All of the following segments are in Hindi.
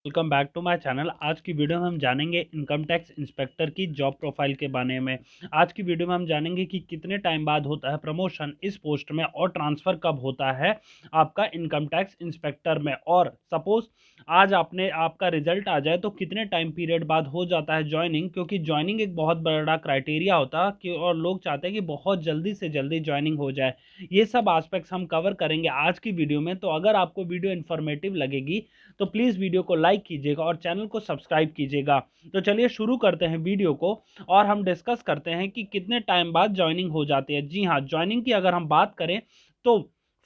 Welcome back to my channel. आज की वीडियो में हम जानेंगे इनकम टैक्स इंस्पेक्टर की जॉब प्रोफाइल के बारे में। आज की वीडियो में हम जानेंगे कि कितने टाइम बाद होता है प्रमोशन इस पोस्ट में और ट्रांसफ़र कब होता है आपका इनकम टैक्स इंस्पेक्टर में। और सपोज आज आपका रिजल्ट आ जाए तो कितने टाइम पीरियड बाद हो जाता है ज्वाइनिंग, क्योंकि ज्वाइनिंग एक बहुत बड़ा क्राइटेरिया होता है कि और लोग चाहते हैं कि बहुत जल्दी से जल्दी ज्वाइनिंग हो जाए। ये सब आस्पेक्ट्स हम कवर करेंगे आज की वीडियो में। तो अगर आपको वीडियो इन्फॉर्मेटिव लगेगी तो प्लीज़ वीडियो को लाइक कीजिएगा और चैनल को सब्सक्राइब कीजिएगा। तो चलिए शुरू करते हैं वीडियो को और हम डिस्कस करते हैं कि कितने टाइम बाद ज्वाइनिंग हो जाती है। जी हाँ, ज्वाइनिंग की अगर हम बात करें तो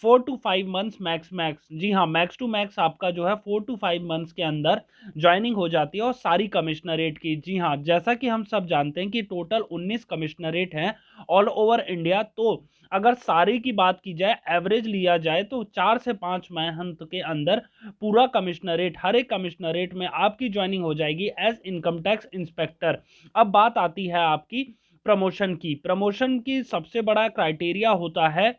4 to 5 मंथ्स मैक्स जी हाँ, मैक्स टू मैक्स आपका जो है 4 to 5 मंथ्स के अंदर ज्वाइनिंग हो जाती है और सारी कमिश्नरेट की। जी हाँ, जैसा कि हम सब जानते हैं कि टोटल 19 कमिश्नरेट हैं ऑल ओवर इंडिया। तो अगर सारी की बात की जाए, एवरेज लिया जाए तो 4 से 5 मंथ के अंदर पूरा कमिश्नरेट, हर एक कमिश्नरेट में आपकी ज्वाइनिंग हो जाएगी एज इनकम टैक्स इंस्पेक्टर। अब बात आती है आपकी प्रमोशन की। प्रमोशन की सबसे बड़ा क्राइटेरिया होता है,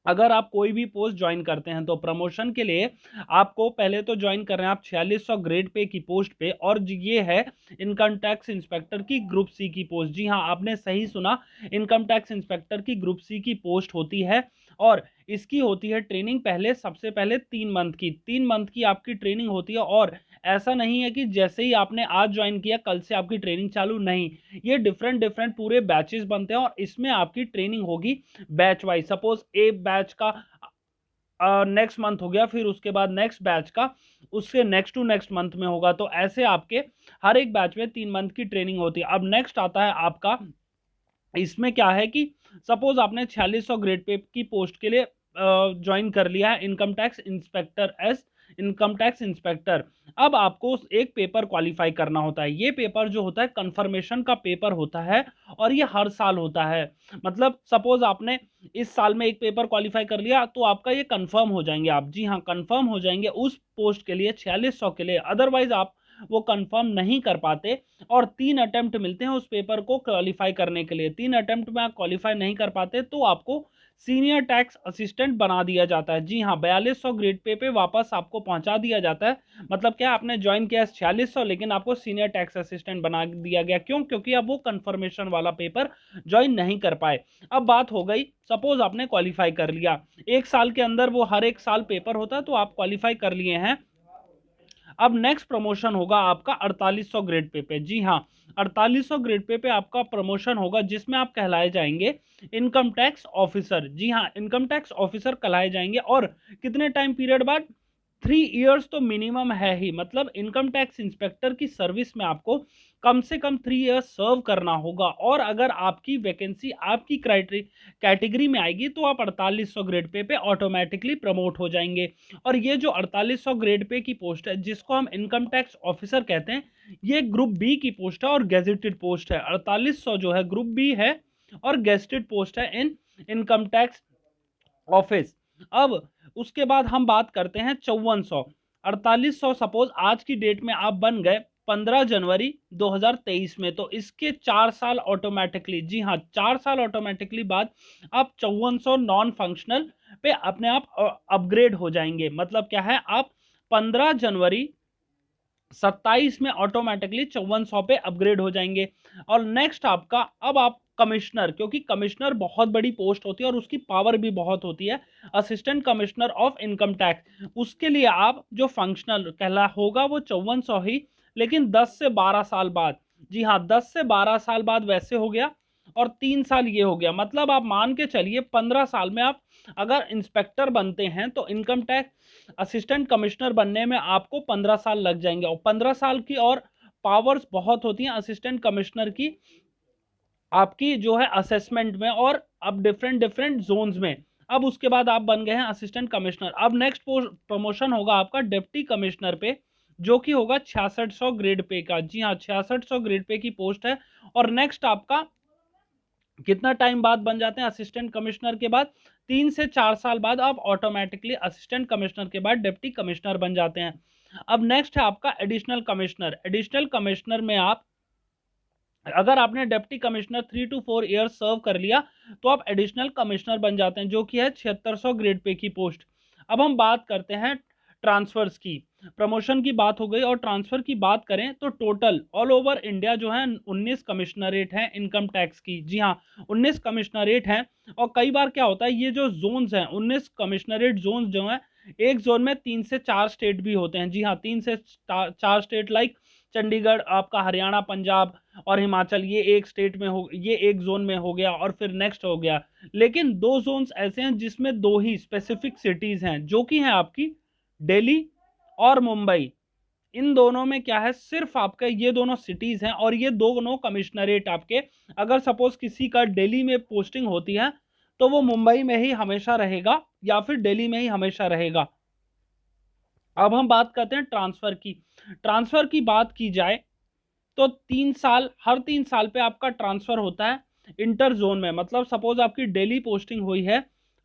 अगर आप कोई भी पोस्ट ज्वाइन करते हैं तो प्रमोशन के लिए आपको पहले तो ज्वाइन कर रहे हैं आप 4600 ग्रेड पे की पोस्ट पे, और ये है इनकम टैक्स इंस्पेक्टर की ग्रुप सी की पोस्ट। जी हाँ, आपने सही सुना, इनकम टैक्स इंस्पेक्टर की ग्रुप सी की पोस्ट होती है। और इसकी होती है ट्रेनिंग, पहले सबसे पहले 3 मंथ की, 3 मंथ की आपकी ट्रेनिंग होती है। और ऐसा नहीं है कि जैसे ही आपने आज ज्वाइन किया कल से आपकी ट्रेनिंग चालू, नहीं, ये डिफरेंट डिफरेंट पूरे बैचेस बनते हैं और इसमें आपकी ट्रेनिंग होगी बैच वाइज। सपोज ए बैच का नेक्स्ट मंथ हो गया, फिर उसके बाद नेक्स्ट बैच का उससे नेक्स्ट टू नेक्स्ट मंथ में होगा। तो ऐसे आपके हर एक बैच में 3 मंथ की ट्रेनिंग होती है। अब नेक्स्ट आता है आपका, इसमें क्या है कि सपोज आपने 4600 ग्रेड पे की पोस्ट के लिए ज्वाइन कर लिया है income tax inspector S income tax inspector. अब आपको एक पेपर क्वालिफाई करना होता है। ये पेपर जो होता है कंफर्मेशन का पेपर होता है और ये हर साल होता है। मतलब सपोज आपने इस साल में एक पेपर क्वालिफाई कर लिया तो आपका ये कंफर्म हो जाएंगे आप। जी हाँ, कंफर्म हो जाएंगे उस पोस्ट के लिए 4600 के लिए। अदरवाइज आप वो कंफर्म नहीं कर पाते और 3 अटेम्प्ट मिलते हैं उस पेपर को क्वालिफाई करने के लिए। 3 अटेम्प्ट में आप क्वालिफाई नहीं कर पाते तो आपको सीनियर टैक्स असिस्टेंट बना दिया जाता है। जी हाँ, 4200 ग्रेड पे वापस आपको पहुंचा दिया जाता है। मतलब क्या, आपने ज्वाइन किया 4600 लेकिन आपको सीनियर टैक्स असिस्टेंट बना दिया गया। क्यों? क्योंकि अब वो कंफर्मेशन वाला पेपर ज्वाइन नहीं कर पाए। अब बात हो गई, सपोज आपने क्वालिफाई कर लिया, एक साल के अंदर वो हर एक साल पेपर होता है तो आप क्वालिफाई कर लिए हैं। अब नेक्स्ट प्रमोशन होगा आपका 4800 ग्रेड पे। जी हाँ, 4800 ग्रेड पे आपका प्रमोशन होगा जिसमें आप कहलाए जाएंगे इनकम टैक्स ऑफिसर। जी हाँ, इनकम टैक्स ऑफिसर कहलाए जाएंगे। और कितने टाइम पीरियड बाद? 3 इयर्स तो मिनिमम है ही। मतलब इनकम टैक्स इंस्पेक्टर की सर्विस में आपको कम से कम 3 इयर्स सर्व करना होगा। और अगर आपकी वैकेंसी आपकी कैटेगरी में आएगी तो आप 4800 ग्रेड पे ऑटोमेटिकली प्रमोट हो जाएंगे। और ये जो 4800 ग्रेड पे की पोस्ट है जिसको हम इनकम टैक्स ऑफिसर कहते हैं, ये ग्रुप बी की पोस्ट है और गेजेटेड पोस्ट है। 4800 जो है ग्रुप बी है और गेजेटेड पोस्ट है इन इनकम टैक्स ऑफिस। अब उसके बाद हम बात करते हैं 5400। 4800 सपोज आज की डेट में आप बन गए 15 जनवरी 2023 में, तो इसके 4 साल ऑटोमेटिकली, जी हाँ, 4 साल ऑटोमेटिकली बाद आप 5400 नॉन फंक्शनल पे अपने आप अपग्रेड हो जाएंगे। मतलब क्या है, आप 15 जनवरी 27 में ऑटोमेटिकली 5400 पे अपग्रेड हो जाएंगे। और नेक्स्ट आपका, अब आप कमिश्नर, क्योंकि कमिश्नर बहुत बड़ी पोस्ट होती है और उसकी पावर भी बहुत होती है, assistant commissioner of income tax, उसके लिए आप जो फंक्शनल कहला होगा वो 5400 ही, लेकिन 10 से 12 साल बाद। जी हाँ, 10 से 12 साल बाद वैसे हो गया और 3 साल ये हो गया। मतलब आप मान के चलिए 15 साल में आप अगर इंस्पेक्टर बनते हैं तो इनकम टैक्स असिस्टेंट कमिश्नर बनने में आपको 15 साल लग जाएंगे। और 15 साल की और पावर्स बहुत होती हैं असिस्टेंट कमिश्नर की, आपकी जो है असेसमेंट में और अब डिफरेंट डिफरेंट जोन्स में। अब उसके बाद आप बन गए हैं असिस्टेंट कमिश्नर। अब नेक्स्ट प्रमोशन होगा आपका डिप्टी कमिश्नर पे, जो कि होगा 6600 ग्रेड पे का। जी हाँ, 6600 ग्रेड पे की पोस्ट है। और नेक्स्ट आपका कितना टाइम बाद बन जाते हैं असिस्टेंट कमिश्नर के बाद? 3 से 4 साल बाद आप ऑटोमेटिकली असिस्टेंट कमिश्नर के बाद डिप्टी कमिश्नर बन जाते हैं। अब नेक्स्ट है आपका एडिशनल कमिश्नर। एडिशनल कमिश्नर में आप, अगर आपने डिप्टी कमिश्नर 3 to 4 ईयर सर्व कर लिया तो आप एडिशनल कमिश्नर बन जाते हैं, जो कि है 7600 ग्रेड पे की पोस्ट। अब हम बात करते हैं ट्रांसफर्स की, प्रमोशन की बात हो गई और ट्रांसफर की बात करें तो टोटल ऑल ओवर इंडिया जो है 19 कमिश्नरेट हैं इनकम टैक्स की। जी हाँ, 19 कमिश्नरेट हैं। और कई बार क्या होता है, ये जो जोन्स हैं 19 कमिश्नरेट जोन्स जो हैं, एक जोन में 3 से 4 स्टेट भी होते हैं। जी हाँ, 3 से 4 स्टेट लाइक चंडीगढ़, आपका हरियाणा, पंजाब और हिमाचल, ये एक स्टेट में हो, ये एक जोन में हो गया और फिर नेक्स्ट हो गया। लेकिन दो जोन्स ऐसे हैं जिसमें दो ही स्पेसिफिक सिटीज हैं, जो कि हैं आपकी दिल्ली और मुंबई। इन दोनों में क्या है, सिर्फ आपका ये दोनों सिटीज हैं और ये दोनों कमिश्नरेट आपके, अगर सपोज किसी का दिल्ली में पोस्टिंग होती है तो वो मुंबई में ही हमेशा रहेगा या फिर दिल्ली में ही हमेशा रहेगा। अब हम बात करते हैं ट्रांसफर की। ट्रांसफर की बात की जाए तो 3 साल, हर 3 साल पे आपका ट्रांसफर होता है इंटर जोन में। मतलब सपोज आपकी दिल्ली पोस्टिंग हुई है,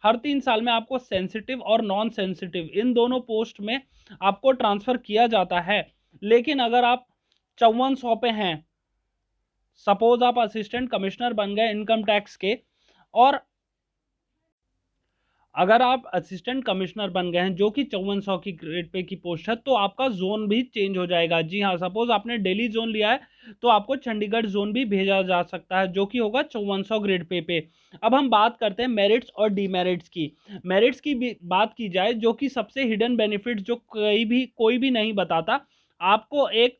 हर 3 साल में आपको सेंसिटिव और नॉन सेंसिटिव इन दोनों पोस्ट में आपको ट्रांसफर किया जाता है। लेकिन अगर आप 5400 पे हैं, सपोज आप असिस्टेंट कमिश्नर बन गए इनकम टैक्स के, और अगर आप असिस्टेंट कमिश्नर बन गए हैं जो कि 5400 की ग्रेड पे की पोस्ट है, तो आपका जोन भी चेंज हो जाएगा। जी हाँ, सपोज आपने दिल्ली जोन लिया है तो आपको चंडीगढ़ जोन भी भेजा जा सकता है, जो कि होगा 5400 ग्रेड पे। अब हम बात करते हैं मेरिट्स और डीमेरिट्स की। मेरिट्स की भी बात की जाए, जो कि सबसे हिडन बेनिफिट जो कोई भी नहीं बताता, आपको एक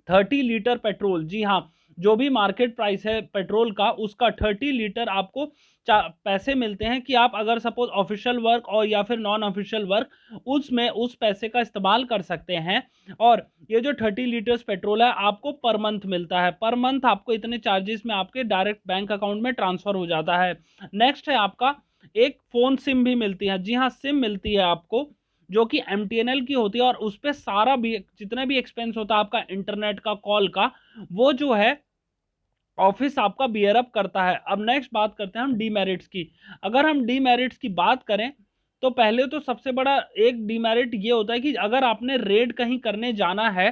30 लीटर पेट्रोल, जी हाँ, जो भी मार्केट प्राइस है पेट्रोल का, उसका 30 लीटर आपको पैसे मिलते हैं कि आप अगर सपोज ऑफिशियल वर्क और या फिर नॉन ऑफिशियल वर्क, उसमें उस पैसे का इस्तेमाल कर सकते हैं। और ये जो 30 लीटर्स पेट्रोल है आपको पर मंथ मिलता है। पर मंथ आपको इतने चार्जेस में आपके डायरेक्ट बैंक अकाउंट में ट्रांसफर हो जाता है। नेक्स्ट है आपका एक फोन सिम भी मिलती है। जी हाँ, सिम मिलती है आपको, जो कि MTNL की होती है और उस पर सारा भी जितना भी एक्सपेंस होता है आपका इंटरनेट का, कॉल का, वो जो है ऑफिस आपका बियर अप करता है। अब नेक्स्ट बात करते हैं हम डीमेरिट्स की। अगर हम डीमेरिट्स की बात करें तो पहले तो सबसे बड़ा एक डीमेरिट ये होता है कि अगर आपने रेड कहीं करने जाना है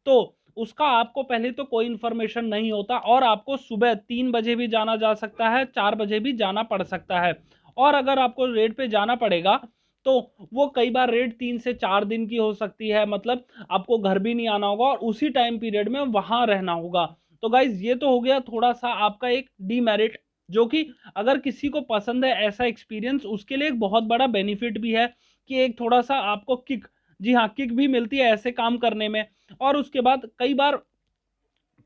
तो उसका आपको पहले तो कोई इंफॉर्मेशन नहीं होता, और आपको सुबह 3 बजे भी जाना जा सकता है, 4 बजे भी जाना पड़ सकता है। और अगर आपको रेड पे जाना पड़ेगा तो वो कई बार रेड 3 से 4 दिन की हो सकती है। मतलब आपको घर भी नहीं आना होगा और उसी टाइम पीरियड में वहां रहना होगा। तो गाइज ये तो हो गया थोड़ा सा आपका एक डीमेरिट, जो कि अगर किसी को पसंद है ऐसा एक्सपीरियंस, उसके लिए एक बहुत बड़ा बेनिफिट भी है कि एक थोड़ा सा आपको किक, जी हाँ, किक भी मिलती है ऐसे काम करने में। और उसके बाद कई बार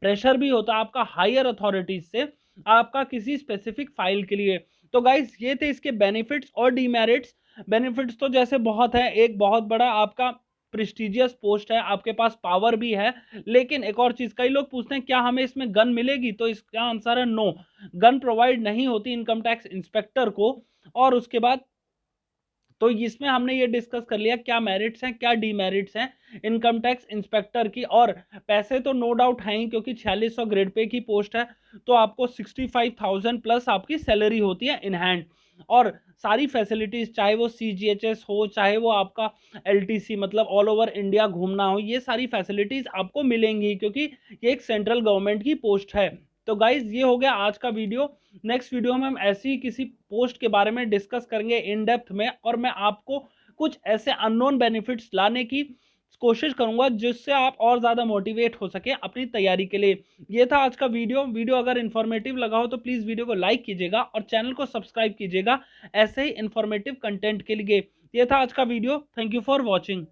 प्रेशर भी होता है आपका हायर अथॉरिटीज से आपका किसी स्पेसिफिक फाइल के लिए। तो गाइज ये थे इसके बेनिफिट्स और डीमेरिट्स। बेनिफिट्स तो जैसे बहुत है, एक बहुत बड़ा आपका प्रेस्टिजियस पोस्ट है, आपके पास पावर भी है। लेकिन एक और चीज, कई लोग पूछते हैं क्या हमें इसमें गन मिलेगी, तो इसका आंसर है नो, गन प्रोवाइड नहीं होती इनकम टैक्स इंस्पेक्टर को। और उसके बाद तो इसमें हमने ये डिस्कस कर लिया क्या मेरिट्स हैं क्या डीमेरिट्स हैं इनकम टैक्स इंस्पेक्टर की। और पैसे तो नो डाउट हैं ही, क्योंकि 4600 ग्रेड पे की पोस्ट है तो आपको 65,000 प्लस आपकी सैलरी होती है इन हैंड। और सारी फैसिलिटीज, चाहे वो CGHS हो, चाहे वो आपका LTC मतलब ऑल ओवर इंडिया घूमना हो, ये सारी फैसिलिटीज आपको मिलेंगी, क्योंकि ये एक सेंट्रल गवर्नमेंट की पोस्ट है। तो गाइज ये हो गया आज का वीडियो। नेक्स्ट वीडियो में हम ऐसी ही किसी पोस्ट के बारे में डिस्कस करेंगे इन डेप्थ में, और मैं आपको कुछ ऐसे अननोन बेनिफिट्स लाने की कोशिश करूंगा जिससे आप और ज्यादा मोटिवेट हो सके अपनी तैयारी के लिए। ये था आज का वीडियो अगर इन्फॉर्मेटिव लगा हो तो प्लीज वीडियो को लाइक कीजिएगा और चैनल को सब्सक्राइब कीजिएगा ऐसे ही इन्फॉर्मेटिव कंटेंट के लिए। ये था आज का video. Thank you for watching.